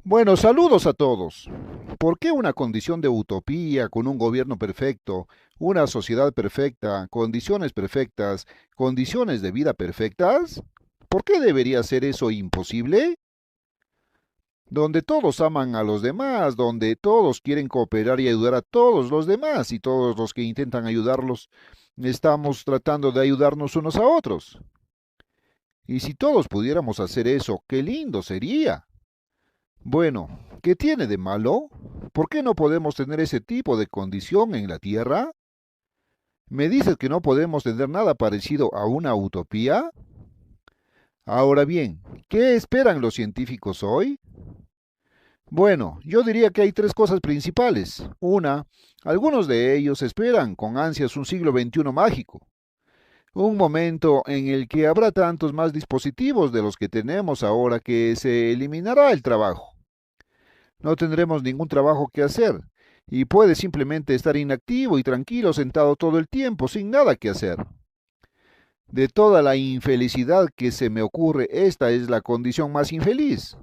Bueno, saludos a todos. ¿Por qué una condición de utopía con un gobierno perfecto, una sociedad perfecta, condiciones de vida perfectas? ¿Por qué debería ser eso imposible? Donde todos aman a los demás, donde todos quieren cooperar y ayudar a todos los demás y todos los que intentan ayudarlos estamos tratando de ayudarnos unos a otros. Y si todos pudiéramos hacer eso, qué lindo sería. Bueno, ¿qué tiene de malo? ¿Por qué no podemos tener ese tipo de condición en la Tierra? ¿Me dices que no podemos tener nada parecido a una utopía? Ahora bien, ¿qué esperan los científicos hoy? Bueno, yo diría que hay tres cosas principales. Una, algunos de ellos esperan con ansias un siglo XXI mágico, un momento en el que habrá tantos más dispositivos de los que tenemos ahora que se eliminará el trabajo. No tendremos ningún trabajo que hacer y puedes simplemente estar inactivo y tranquilo sentado todo el tiempo sin nada que hacer. De toda la infelicidad que se me ocurre, esta es la condición más infeliz.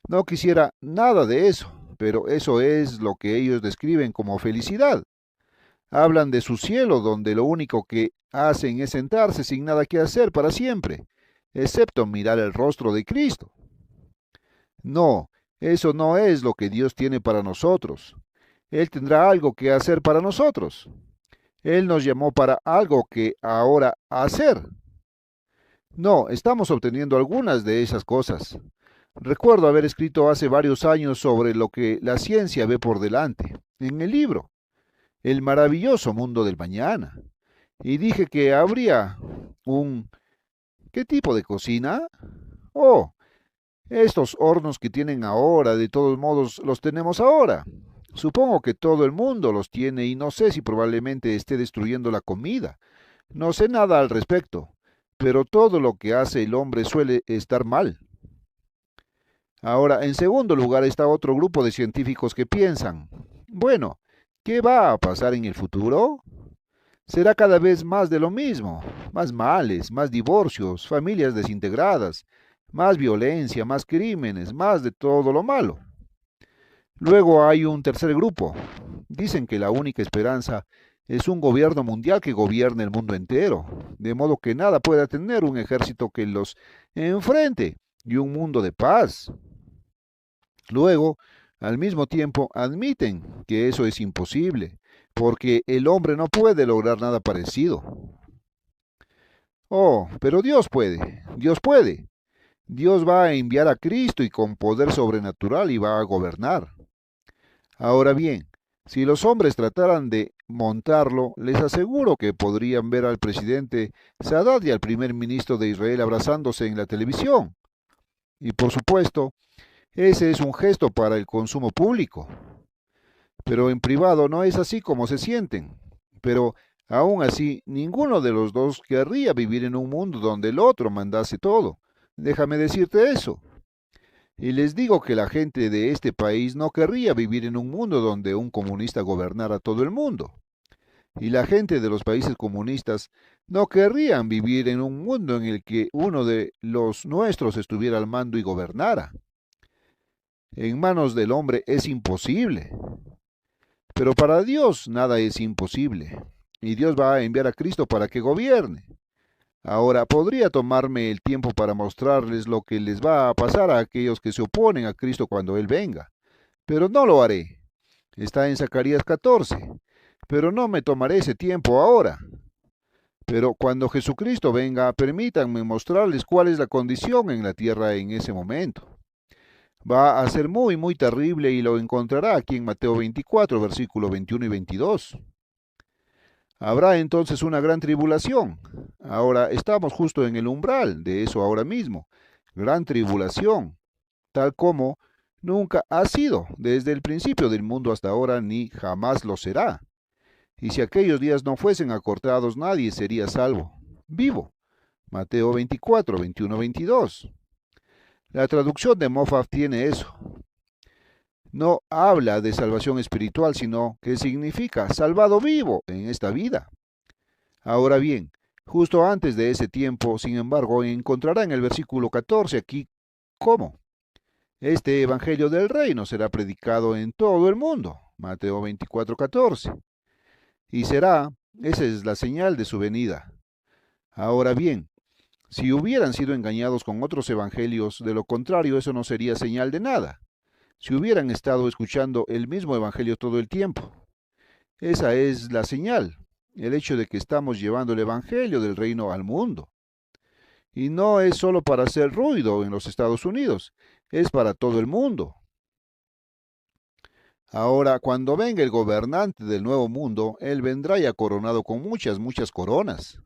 No quisiera nada de eso, pero eso es lo que ellos describen como felicidad. Hablan de su cielo donde lo único que hacen es sentarse sin nada que hacer para siempre, excepto mirar el rostro de Cristo. No, eso no es lo que Dios tiene para nosotros. Él tendrá algo que hacer para nosotros. Él nos llamó para algo que ahora hacer. No, estamos obteniendo algunas de esas cosas. Recuerdo haber escrito hace varios años sobre lo que la ciencia ve por delante, en el libro, El maravilloso mundo del mañana. Y dije que habría un... ¿Qué tipo de cocina? Oh, estos hornos que tienen ahora, de todos modos, los tenemos ahora. Supongo que todo el mundo los tiene y no sé si probablemente esté destruyendo la comida. No sé nada al respecto, pero todo lo que hace el hombre suele estar mal. Ahora, en segundo lugar está otro grupo de científicos que piensan, bueno, ¿qué va a pasar en el futuro? Será cada vez más de lo mismo, más males, más divorcios, familias desintegradas, más violencia, más crímenes, más de todo lo malo. Luego hay un tercer grupo. Dicen que la única esperanza es un gobierno mundial que gobierne el mundo entero, de modo que nada pueda tener un ejército que los enfrente y un mundo de paz. Luego, al mismo tiempo, admiten que eso es imposible, porque el hombre no puede lograr nada parecido. Oh, pero Dios puede, Dios puede. Dios va a enviar a Cristo y con poder sobrenatural y va a gobernar. Ahora bien, si los hombres trataran de montarlo, les aseguro que podrían ver al presidente Sadat y al primer ministro de Israel abrazándose en la televisión. Y por supuesto, ese es un gesto para el consumo público. Pero en privado no es así como se sienten. Pero aún así, ninguno de los dos querría vivir en un mundo donde el otro mandase todo. Déjame decirte eso. Y les digo que la gente de este país no querría vivir en un mundo donde un comunista gobernara todo el mundo. Y la gente de los países comunistas no querrían vivir en un mundo en el que uno de los nuestros estuviera al mando y gobernara. En manos del hombre es imposible. Pero para Dios nada es imposible. Y Dios va a enviar a Cristo para que gobierne. Ahora, podría tomarme el tiempo para mostrarles lo que les va a pasar a aquellos que se oponen a Cristo cuando Él venga, pero no lo haré. Está en Zacarías 14, pero no me tomaré ese tiempo ahora. Pero cuando Jesucristo venga, permítanme mostrarles cuál es la condición en la tierra en ese momento. Va a ser muy, muy terrible y lo encontrará aquí en Mateo 24, versículo 21 y 22. Habrá entonces una gran tribulación. Ahora estamos justo en el umbral de eso ahora mismo. Gran tribulación, tal como nunca ha sido desde el principio del mundo hasta ahora ni jamás lo será. Y si aquellos días no fuesen acortados, nadie sería salvo. Vivo. Mateo 24, 21, 22. La traducción de Moffat tiene eso. No habla de salvación espiritual, sino que significa salvado vivo en esta vida. Ahora bien, justo antes de ese tiempo, sin embargo, encontrará en el versículo 14 aquí cómo. Este evangelio del reino será predicado en todo el mundo. Mateo 24:14. Y será, esa es la señal de su venida. Ahora bien, si hubieran sido engañados con otros evangelios, de lo contrario eso no sería señal de nada. Si hubieran estado escuchando el mismo evangelio todo el tiempo. Esa es la señal, el hecho de que estamos llevando el evangelio del reino al mundo. Y no es solo para hacer ruido en los Estados Unidos, es para todo el mundo. Ahora, cuando venga el gobernante del nuevo mundo, él vendrá ya coronado con muchas, muchas coronas.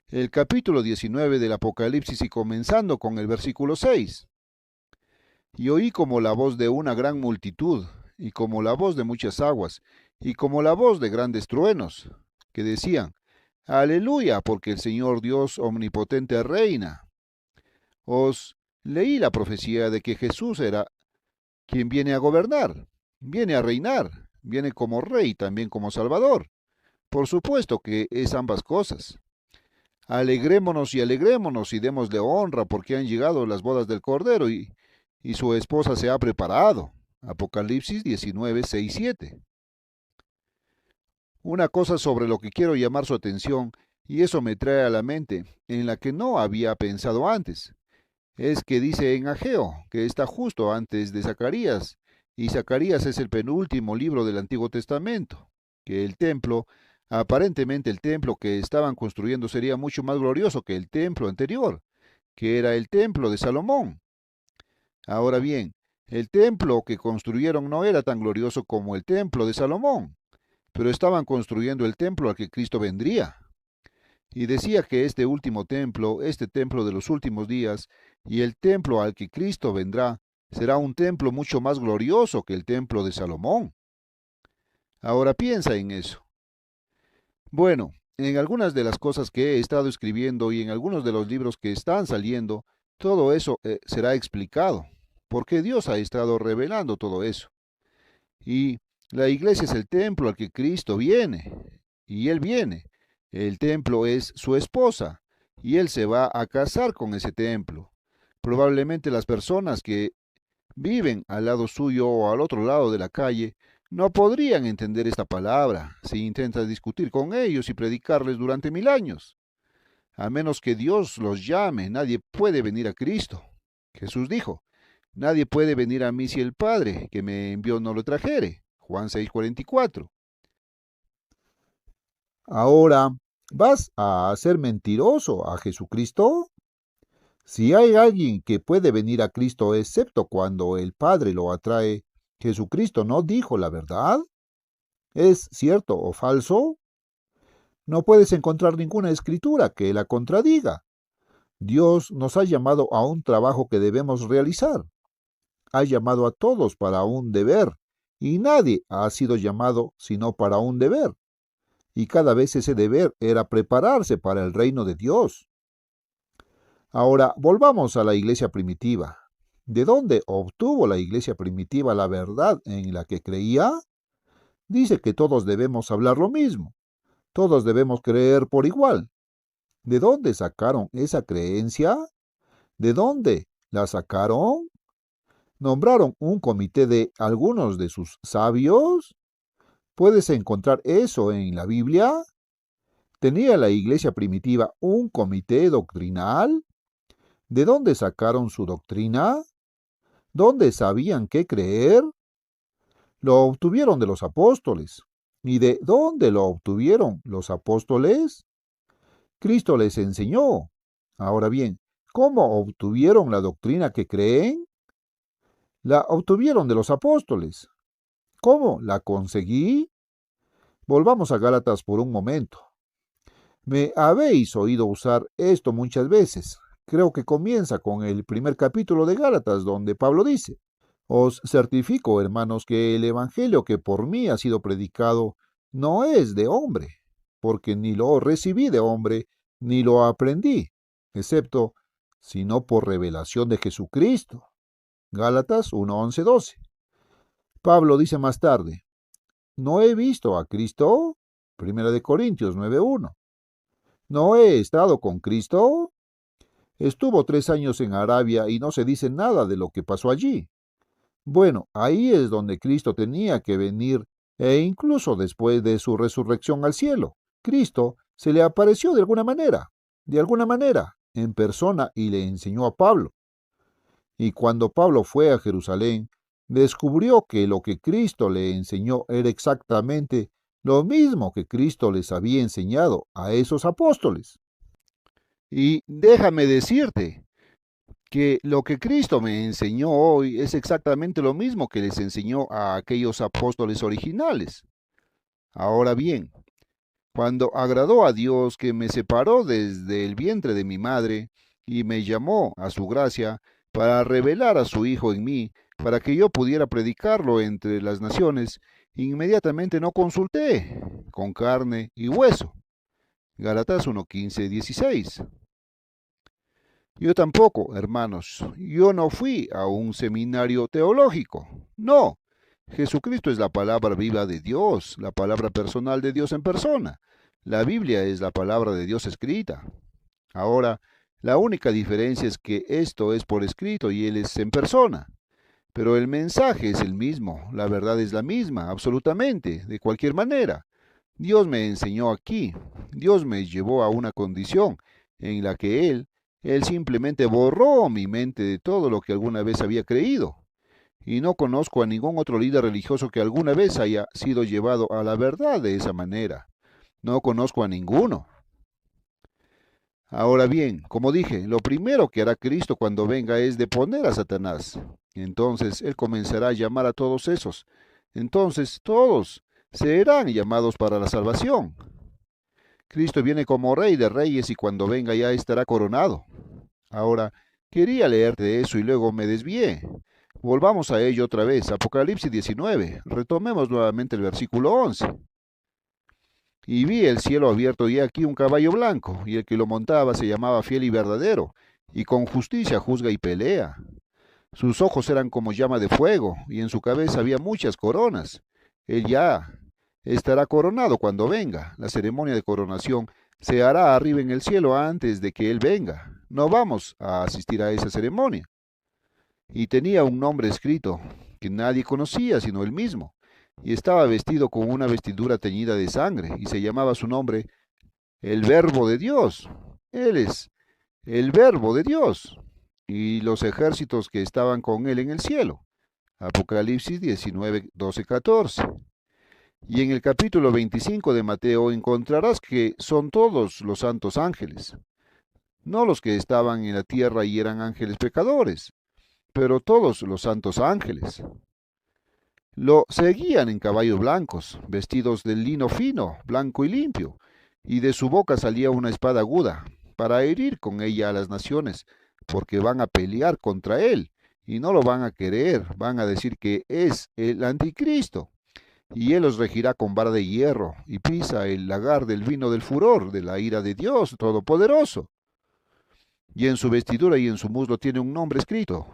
El capítulo 19 del Apocalipsis y comenzando con el versículo 6. Y oí como la voz de una gran multitud, y como la voz de muchas aguas, y como la voz de grandes truenos, que decían, Aleluya, porque el Señor Dios omnipotente reina. Os leí la profecía de que Jesús era quien viene a gobernar, viene a reinar, viene como rey, también como salvador. Por supuesto que es ambas cosas. Alegrémonos y démosle honra porque han llegado las bodas del Cordero y su esposa se ha preparado. Apocalipsis 19, 6, 7. Una cosa sobre lo que quiero llamar su atención, y eso me trae a la mente, en la que no había pensado antes, es que dice en Ageo, que está justo antes de Zacarías, y Zacarías es el penúltimo libro del Antiguo Testamento, que el templo, aparentemente el templo que estaban construyendo sería mucho más glorioso que el templo anterior, que era el templo de Salomón. Ahora bien, el templo que construyeron no era tan glorioso como el templo de Salomón, pero estaban construyendo el templo al que Cristo vendría. Y decía que este último templo, este templo de los últimos días, y el templo al que Cristo vendrá, será un templo mucho más glorioso que el templo de Salomón. Ahora piensa en eso. Bueno, en algunas de las cosas que he estado escribiendo y en algunos de los libros que están saliendo, todo eso será explicado, porque Dios ha estado revelando todo eso. Y la iglesia es el templo al que Cristo viene, y Él viene. El templo es su esposa, y Él se va a casar con ese templo. Probablemente las personas que viven al lado suyo o al otro lado de la calle no podrían entender esta palabra si intentas discutir con ellos y predicarles durante 1000 años. A menos que Dios los llame, nadie puede venir a Cristo. Jesús dijo, nadie puede venir a mí si el Padre que me envió no lo trajere. Juan 6:44. Ahora, ¿vas a hacer mentiroso a Jesucristo? Si hay alguien que puede venir a Cristo excepto cuando el Padre lo atrae, ¿Jesucristo no dijo la verdad? ¿Es cierto o falso? No puedes encontrar ninguna escritura que la contradiga. Dios nos ha llamado a un trabajo que debemos realizar. Ha llamado a todos para un deber, y nadie ha sido llamado sino para un deber. Y cada vez ese deber era prepararse para el reino de Dios. Ahora, volvamos a la iglesia primitiva. ¿De dónde obtuvo la iglesia primitiva la verdad en la que creía? Dice que todos debemos hablar lo mismo. Todos debemos creer por igual. ¿De dónde sacaron esa creencia? ¿De dónde la sacaron? ¿Nombraron un comité de algunos de sus sabios? ¿Puedes encontrar eso en la Biblia? ¿Tenía la iglesia primitiva un comité doctrinal? ¿De dónde sacaron su doctrina? ¿Dónde sabían qué creer? Lo obtuvieron de los apóstoles. ¿Y de dónde lo obtuvieron los apóstoles? Cristo les enseñó. Ahora bien, ¿cómo obtuvieron la doctrina que creen? La obtuvieron de los apóstoles. ¿Cómo la conseguí? Volvamos a Gálatas por un momento. Me habéis oído usar esto muchas veces. Creo que comienza con el primer capítulo de Gálatas, donde Pablo dice, Os certifico, hermanos, que el evangelio que por mí ha sido predicado no es de hombre, porque ni lo recibí de hombre, ni lo aprendí, excepto sino por revelación de Jesucristo. Gálatas 1, 11, 12. Pablo dice más tarde, ¿no he visto a Cristo? Primera de Corintios 9:1. ¿No he estado con Cristo? Estuvo 3 años en Arabia y no se dice nada de lo que pasó allí. Bueno, ahí es donde Cristo tenía que venir, e incluso después de su resurrección al cielo, Cristo se le apareció de alguna manera, en persona y le enseñó a Pablo. Y cuando Pablo fue a Jerusalén, descubrió que lo que Cristo le enseñó era exactamente lo mismo que Cristo les había enseñado a esos apóstoles. Y déjame decirte que lo que Cristo me enseñó hoy es exactamente lo mismo que les enseñó a aquellos apóstoles originales. Ahora bien, cuando agradó a Dios que me separó desde el vientre de mi madre y me llamó a su gracia para revelar a su Hijo en mí, para que yo pudiera predicarlo entre las naciones, inmediatamente no consulté con carne y hueso. Gálatas 1:15-16. Yo tampoco, hermanos, yo no fui a un seminario teológico. No, Jesucristo es la palabra viva de Dios, la palabra personal de Dios en persona. La Biblia es la palabra de Dios escrita. Ahora, la única diferencia es que esto es por escrito y Él es en persona. Pero el mensaje es el mismo, la verdad es la misma, absolutamente, de cualquier manera. Dios me enseñó aquí, Dios me llevó a una condición en la que Él simplemente borró mi mente de todo lo que alguna vez había creído. Y no conozco a ningún otro líder religioso que alguna vez haya sido llevado a la verdad de esa manera. No conozco a ninguno. Ahora bien, como dije, lo primero que hará Cristo cuando venga es deponer a Satanás. Entonces Él comenzará a llamar a todos esos. Entonces todos serán llamados para la salvación. Cristo viene como Rey de Reyes y cuando venga ya estará coronado. Ahora, quería leerte eso y luego me desvié. Volvamos a ello otra vez. Apocalipsis 19. Retomemos nuevamente el versículo 11. Y vi el cielo abierto y aquí un caballo blanco, y el que lo montaba se llamaba Fiel y Verdadero, y con justicia juzga y pelea. Sus ojos eran como llama de fuego, y en su cabeza había muchas coronas. Él ya estará coronado cuando venga. La ceremonia de coronación se hará arriba en el cielo antes de que Él venga. No vamos a asistir a esa ceremonia. Y tenía un nombre escrito que nadie conocía sino él mismo, y estaba vestido con una vestidura teñida de sangre, y se llamaba su nombre el Verbo de Dios. Él es el Verbo de Dios, y los ejércitos que estaban con él en el cielo. Apocalipsis 19, 12, 14. Y en el capítulo 25 de Mateo encontrarás que son todos los santos ángeles, no los que estaban en la tierra y eran ángeles pecadores, pero todos los santos ángeles. Lo seguían en caballos blancos, vestidos de lino fino, blanco y limpio, y de su boca salía una espada aguda, para herir con ella a las naciones, porque van a pelear contra él, y no lo van a querer, van a decir que es el anticristo, y él los regirá con vara de hierro, y pisa el lagar del vino del furor, de la ira de Dios Todopoderoso. Y en su vestidura y en su muslo tiene un nombre escrito: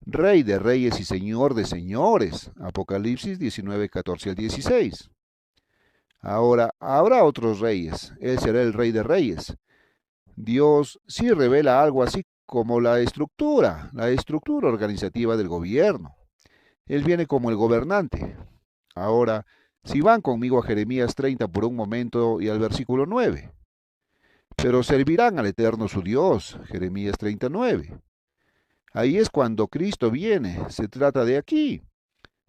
Rey de Reyes y Señor de Señores. Apocalipsis 19, 14 al 16. Ahora, habrá otros reyes. Él será el Rey de Reyes. Dios sí revela algo así como la estructura organizativa del gobierno. Él viene como el gobernante. Ahora, si van conmigo a Jeremías 30 por un momento y al versículo 9. Pero servirán al Eterno su Dios. Jeremías 39. Ahí es cuando Cristo viene, se trata de aquí.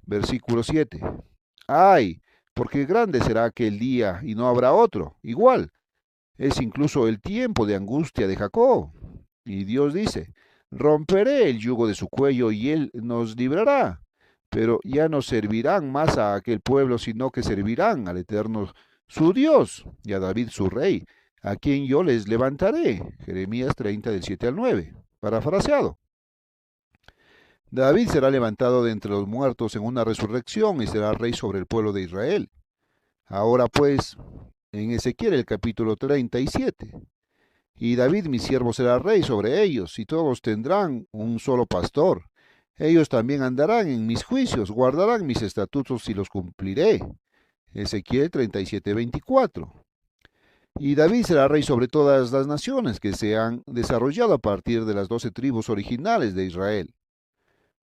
Versículo 7. Ay, porque grande será aquel día y no habrá otro. Igual, es incluso el tiempo de angustia de Jacob. Y Dios dice: romperé el yugo de su cuello y él nos librará. Pero ya no servirán más a aquel pueblo, sino que servirán al Eterno su Dios y a David su rey, a quien yo les levantaré. Jeremías 30 del 7 al 9. Parafraseado. David será levantado de entre los muertos en una resurrección y será rey sobre el pueblo de Israel. Ahora pues, en Ezequiel el capítulo 37. Y David mi siervo será rey sobre ellos, y todos tendrán un solo pastor. Ellos también andarán en mis juicios, guardarán mis estatutos y los cumpliré. Ezequiel 37, 24. Y David será rey sobre todas las naciones que se han desarrollado a partir de las 12 tribus originales de Israel.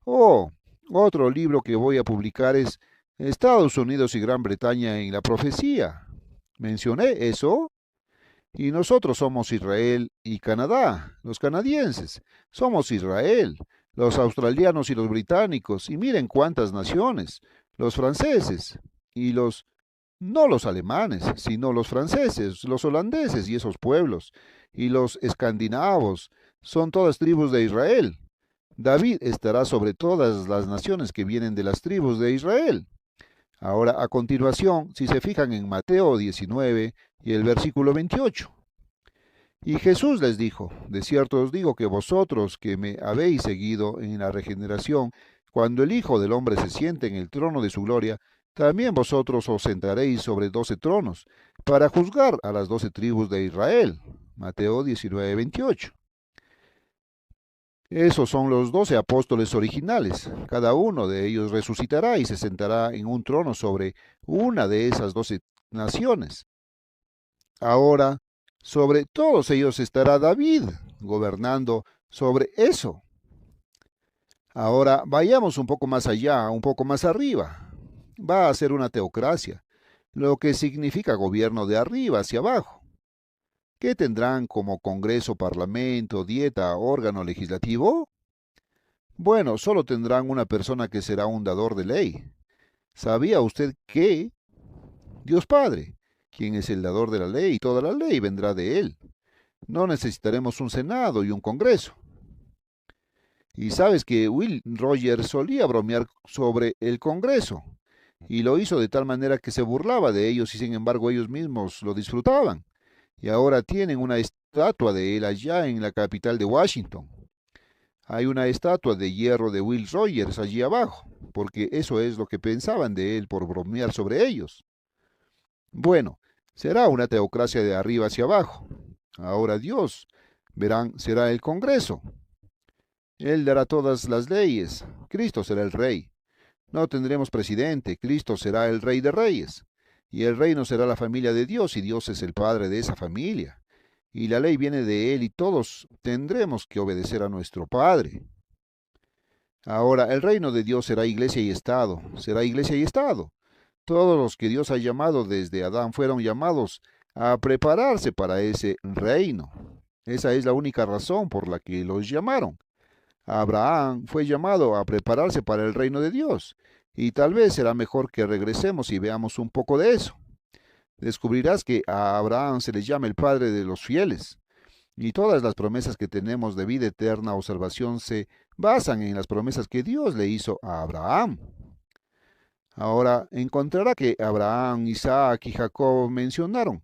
Oh, otro libro que voy a publicar es Estados Unidos y Gran Bretaña en la profecía. ¿Mencioné eso? Y nosotros somos Israel y Canadá, los canadienses. Somos Israel, los australianos y los británicos. Y miren cuántas naciones. Los franceses y no los alemanes, sino los franceses, los holandeses y esos pueblos. Y los escandinavos. Son todas tribus de Israel. David estará sobre todas las naciones que vienen de las tribus de Israel. Ahora, a continuación, si se fijan en Mateo 19 y el versículo 28. Y Jesús les dijo, de cierto os digo que vosotros que me habéis seguido en la regeneración, cuando el Hijo del Hombre se siente en el trono de su gloria, también vosotros os sentaréis sobre 12 tronos, para juzgar a las 12 tribus de Israel. Mateo 19, 28. Esos son los 12 apóstoles originales. Cada uno de ellos resucitará y se sentará en un trono sobre una de esas 12 naciones. Ahora, sobre todos ellos estará David, gobernando sobre eso. Ahora, vayamos un poco más allá, un poco más arriba. Va a ser una teocracia, lo que significa gobierno de arriba hacia abajo. ¿Qué tendrán como Congreso, Parlamento, Dieta, órgano legislativo? Bueno, solo tendrán una persona que será un dador de ley. ¿Sabía usted que Dios Padre, quien es el dador de la ley, y toda la ley vendrá de Él? No necesitaremos un Senado y un Congreso. Y sabes que Will Rogers solía bromear sobre el Congreso, y lo hizo de tal manera que se burlaba de ellos y sin embargo ellos mismos lo disfrutaban. Y ahora tienen una estatua de él allá en la capital de Washington. Hay una estatua de hierro de Will Rogers allí abajo, porque eso es lo que pensaban de él por bromear sobre ellos. Bueno, será una teocracia de arriba hacia abajo. Ahora Dios, verán, será el Congreso. Él dará todas las leyes. Cristo será el rey. No tendremos presidente. Cristo será el rey de reyes. Y el reino será la familia de Dios, y Dios es el padre de esa familia. Y la ley viene de Él, y todos tendremos que obedecer a nuestro Padre. Ahora, el reino de Dios será iglesia y Estado. Será iglesia y Estado. Todos los que Dios ha llamado desde Adán fueron llamados a prepararse para ese reino. Esa es la única razón por la que los llamaron. Abraham fue llamado a prepararse para el reino de Dios. Y tal vez será mejor que regresemos y veamos un poco de eso. Descubrirás que a Abraham se le llama el padre de los fieles. Y todas las promesas que tenemos de vida eterna o salvación se basan en las promesas que Dios le hizo a Abraham. Ahora encontrará que Abraham, Isaac y Jacob mencionaron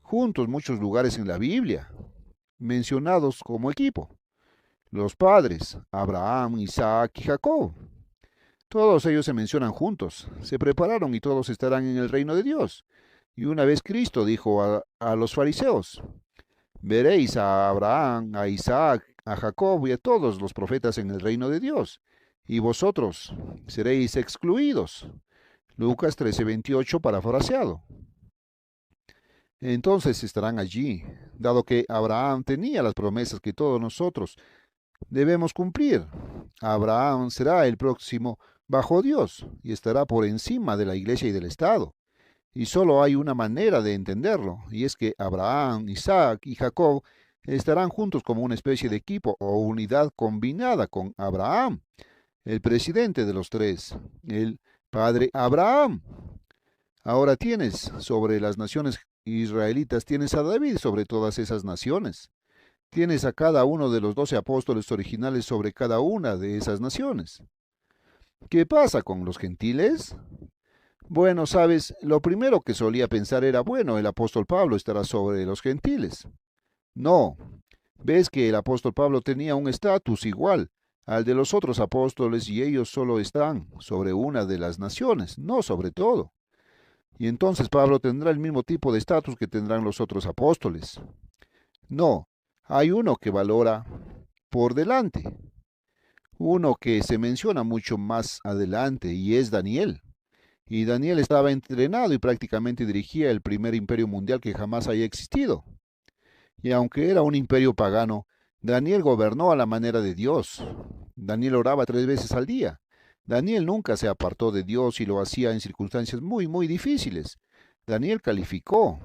juntos muchos lugares en la Biblia, mencionados como equipo. Los padres, Abraham, Isaac y Jacob. Todos ellos se mencionan juntos, se prepararon y todos estarán en el reino de Dios. Y una vez Cristo dijo a los fariseos, veréis a Abraham, a Isaac, a Jacob y a todos los profetas en el reino de Dios, y vosotros seréis excluidos. Lucas 13:28 parafraseado. Entonces estarán allí, dado que Abraham tenía las promesas que todos nosotros debemos cumplir. Abraham será el próximo bajo Dios y estará por encima de la iglesia y del Estado. Y solo hay una manera de entenderlo, y es que Abraham, Isaac y Jacob estarán juntos como una especie de equipo o unidad combinada con Abraham, el presidente de los tres, el padre Abraham. Ahora tienes sobre las naciones israelitas, tienes a David sobre todas esas naciones. Tienes a cada uno de los 12 apóstoles originales sobre cada una de esas naciones. ¿Qué pasa con los gentiles? Bueno, sabes, lo primero que solía pensar era, bueno, el apóstol Pablo estará sobre los gentiles. No, ves que el apóstol Pablo tenía un estatus igual al de los otros apóstoles y ellos solo están sobre una de las naciones, no sobre todo. Y entonces Pablo tendrá el mismo tipo de estatus que tendrán los otros apóstoles. No, hay uno que valora por delante, uno que se menciona mucho más adelante y es Daniel. y Daniel estaba entrenado y prácticamente dirigía el primer imperio mundial que jamás haya existido. Y aunque era un imperio pagano, Daniel gobernó a la manera de Dios. Daniel oraba 3 veces al día. Daniel nunca se apartó de Dios y lo hacía en circunstancias muy difíciles. Daniel calificó.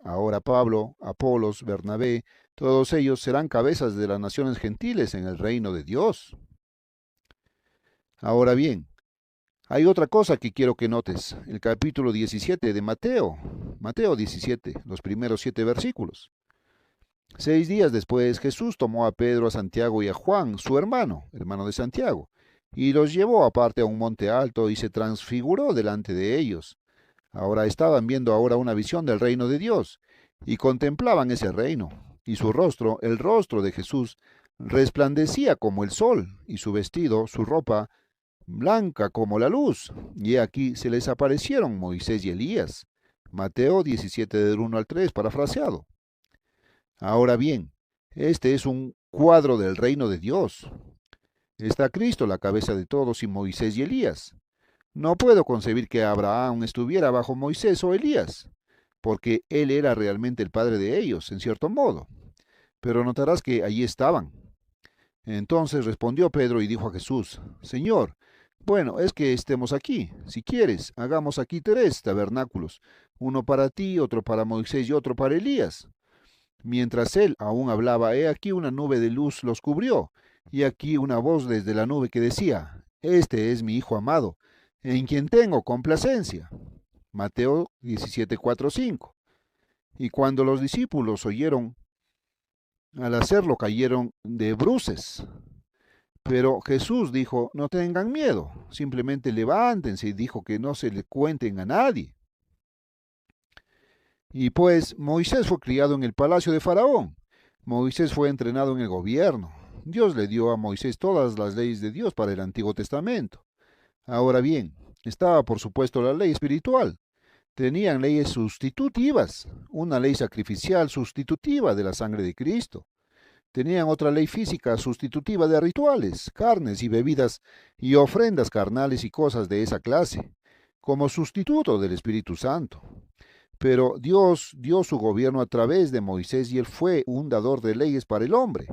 Ahora Pablo, Apolos, Bernabé, todos ellos serán cabezas de las naciones gentiles en el reino de Dios. Ahora bien, hay otra cosa que quiero que notes. El capítulo 17 de Mateo. Mateo 17, los primeros 7 versículos. 6 días después, Jesús tomó a Pedro, a Santiago y a Juan, su hermano de Santiago, y los llevó aparte a un monte alto y se transfiguró delante de ellos. Ahora estaban viendo ahora una visión del reino de Dios, y contemplaban ese reino, y su rostro, el rostro de Jesús, resplandecía como el sol, y su vestido, su ropa, blanca como la luz. Y aquí se les aparecieron Moisés y Elías. Mateo 17 del 1 al 3, parafraseado. Ahora bien, este es un cuadro del reino de Dios. Está Cristo, la cabeza de todos, y Moisés y Elías. No puedo concebir que Abraham estuviera bajo Moisés o Elías, porque él era realmente el padre de ellos, en cierto modo. Pero notarás que allí estaban. Entonces respondió Pedro y dijo a Jesús: Señor, bueno, es que estemos aquí. Si quieres, hagamos aquí 3 tabernáculos, uno para ti, otro para Moisés y otro para Elías. Mientras él aún hablaba, he aquí una nube de luz los cubrió, y aquí una voz desde la nube que decía: Este es mi Hijo amado, en quien tengo complacencia. Mateo 17, 4, 5. Y cuando los discípulos oyeron, al hacerlo cayeron de bruces. Pero Jesús dijo: No tengan miedo, simplemente levántense, y dijo que no se le cuenten a nadie. Y pues Moisés fue criado en el palacio de Faraón. Moisés fue entrenado en el gobierno. Dios le dio a Moisés todas las leyes de Dios para el Antiguo Testamento. Ahora bien, estaba por supuesto la ley espiritual. Tenían leyes sustitutivas, una ley sacrificial sustitutiva de la sangre de Cristo. Tenían otra ley física sustitutiva de rituales, carnes y bebidas y ofrendas carnales y cosas de esa clase, como sustituto del Espíritu Santo. Pero Dios dio su gobierno a través de Moisés y él fue un dador de leyes para el hombre.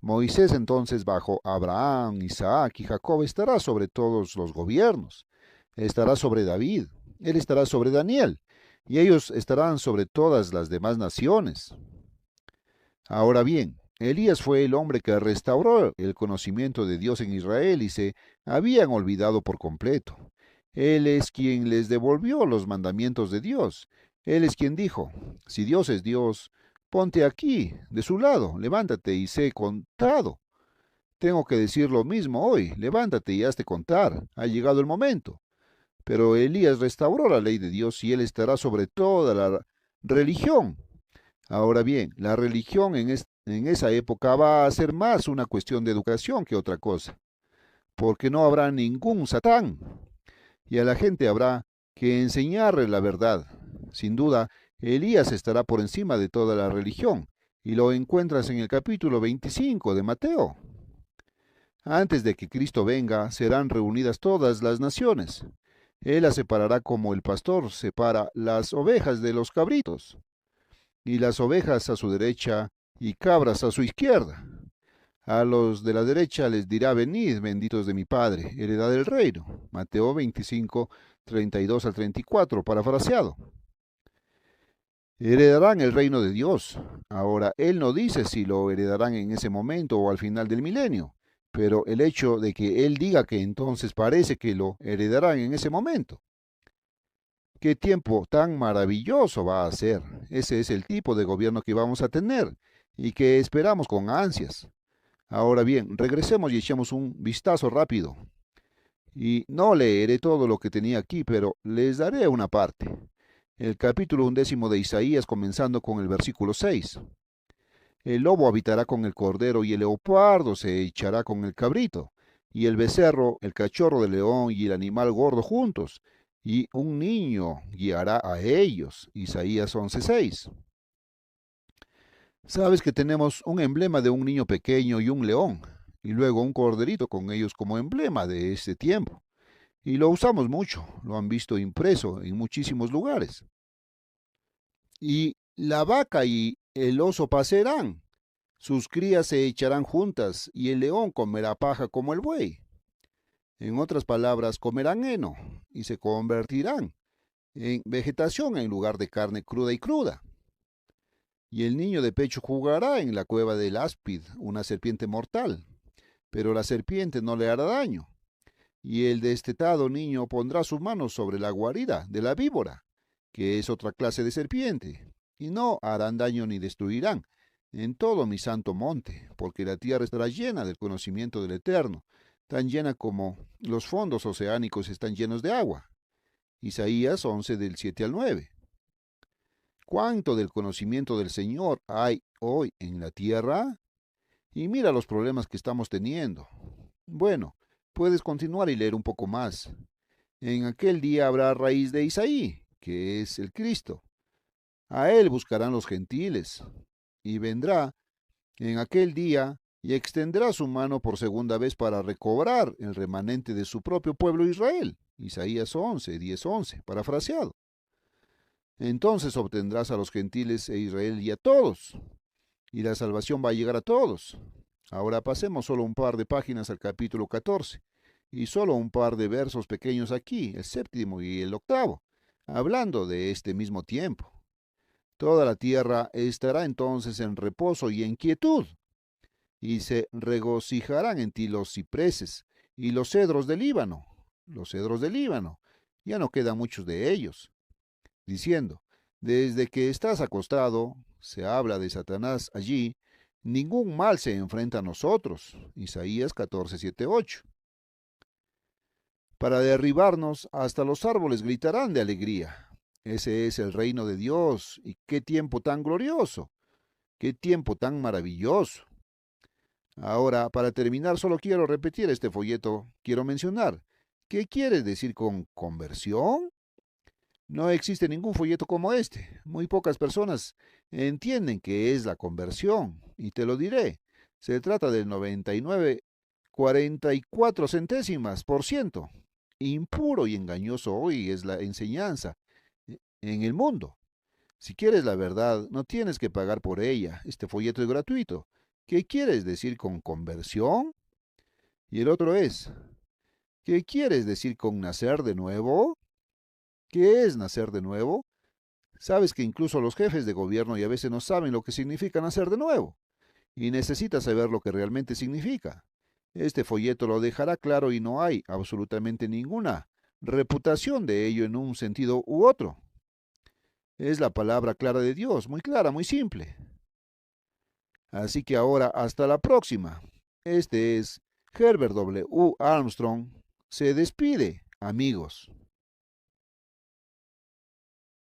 Moisés entonces bajo Abraham, Isaac y Jacob estará sobre todos los gobiernos. Estará sobre David, él estará sobre Daniel, y ellos estarán sobre todas las demás naciones. Ahora bien, Elías fue el hombre que restauró el conocimiento de Dios en Israel y se habían olvidado por completo. Él es quien les devolvió los mandamientos de Dios. Él es quien dijo: Si Dios es Dios, ponte aquí, de su lado, levántate y sé contado. Tengo que decir lo mismo hoy: levántate y hazte contar. Ha llegado el momento. Pero Elías restauró la ley de Dios y él estará sobre toda la religión. Ahora bien, la religión en esa época va a ser más una cuestión de educación que otra cosa, porque no habrá ningún Satán, y a la gente habrá que enseñarle la verdad. Sin duda, Elías estará por encima de toda la religión, y lo encuentras en el capítulo 25 de Mateo. Antes de que Cristo venga, serán reunidas todas las naciones. Él las separará como el pastor separa las ovejas de los cabritos, y las ovejas a su derecha y cabras a su izquierda. A los de la derecha les dirá: Venid, benditos de mi Padre, heredad del reino. Mateo 25, 32 al 34, parafraseado. Heredarán el reino de Dios. Ahora, él no dice si lo heredarán en ese momento o al final del milenio, pero el hecho de que él diga que entonces parece que lo heredarán en ese momento. ¿Qué tiempo tan maravilloso va a ser? Ese es el tipo de gobierno que vamos a tener y que esperamos con ansias. Ahora bien, regresemos y echemos un vistazo rápido. Y no leeré todo lo que tenía aquí, pero les daré una parte. El capítulo 11 de Isaías, comenzando con el versículo 6. El lobo habitará con el cordero y el leopardo se echará con el cabrito, y el becerro, el cachorro del león y el animal gordo juntos, y un niño guiará a ellos. Isaías 11:6. Sabes que tenemos un emblema de un niño pequeño y un león, y luego un corderito con ellos como emblema de ese tiempo. y lo usamos mucho, lo han visto impreso en muchísimos lugares. Y la vaca y el oso pacerán, sus crías se echarán juntas, y el león comerá paja como el buey. En otras palabras, comerán heno, y se convertirán en vegetación en lugar de carne cruda y cruda. Y el niño de pecho jugará en la cueva del áspid, una serpiente mortal, pero la serpiente no le hará daño. Y el destetado niño pondrá sus manos sobre la guarida de la víbora, que es otra clase de serpiente, y no harán daño ni destruirán en todo mi santo monte, porque la tierra estará llena del conocimiento del Eterno, tan llena como los fondos oceánicos están llenos de agua. Isaías 11 del 7 al 9. ¿Cuánto del conocimiento del Señor hay hoy en la tierra? Y mira los problemas que estamos teniendo. Bueno, puedes continuar y leer un poco más. En aquel día habrá raíz de Isaí, que es el Cristo. A él buscarán los gentiles, y vendrá en aquel día y extenderá su mano por segunda vez para recobrar el remanente de su propio pueblo Israel. Isaías 11, 10, 11, parafraseado. Entonces obtendrás a los gentiles e Israel y a todos, y la salvación va a llegar a todos. Ahora pasemos solo un par de páginas al capítulo 14, y solo un par de versos pequeños aquí, el séptimo y el octavo, hablando de este mismo tiempo. Toda la tierra estará entonces en reposo y en quietud, y se regocijarán en ti los cipreses y los cedros del Líbano. Los cedros del Líbano, ya no quedan muchos de ellos, diciendo, desde que estás acostado, se habla de Satanás allí, ningún mal se enfrenta a nosotros. Isaías 14, 7, 8. Para derribarnos, hasta los árboles gritarán de alegría. Ese es el reino de Dios, y qué tiempo tan glorioso, qué tiempo tan maravilloso. Ahora, para terminar, solo quiero repetir este folleto, quiero mencionar, ¿qué quiere decir con conversión? No existe ningún folleto como este. Muy pocas personas entienden qué es la conversión. Y te lo diré. Se trata del 99,44 centésimas por ciento. Impuro y engañoso hoy es la enseñanza en el mundo. Si quieres la verdad, no tienes que pagar por ella. Este folleto es gratuito. ¿Qué quieres decir con conversión? Y el otro es, ¿qué quieres decir con nacer de nuevo? ¿Qué es nacer de nuevo? Sabes que incluso los jefes de gobierno y a veces no saben lo que significa nacer de nuevo, y necesitas saber lo que realmente significa. Este folleto lo dejará claro y no hay absolutamente ninguna reputación de ello en un sentido u otro. Es la palabra clara de Dios, muy clara, muy simple. Así que ahora, hasta la próxima. Este es Herbert W. Armstrong. Se despide, amigos.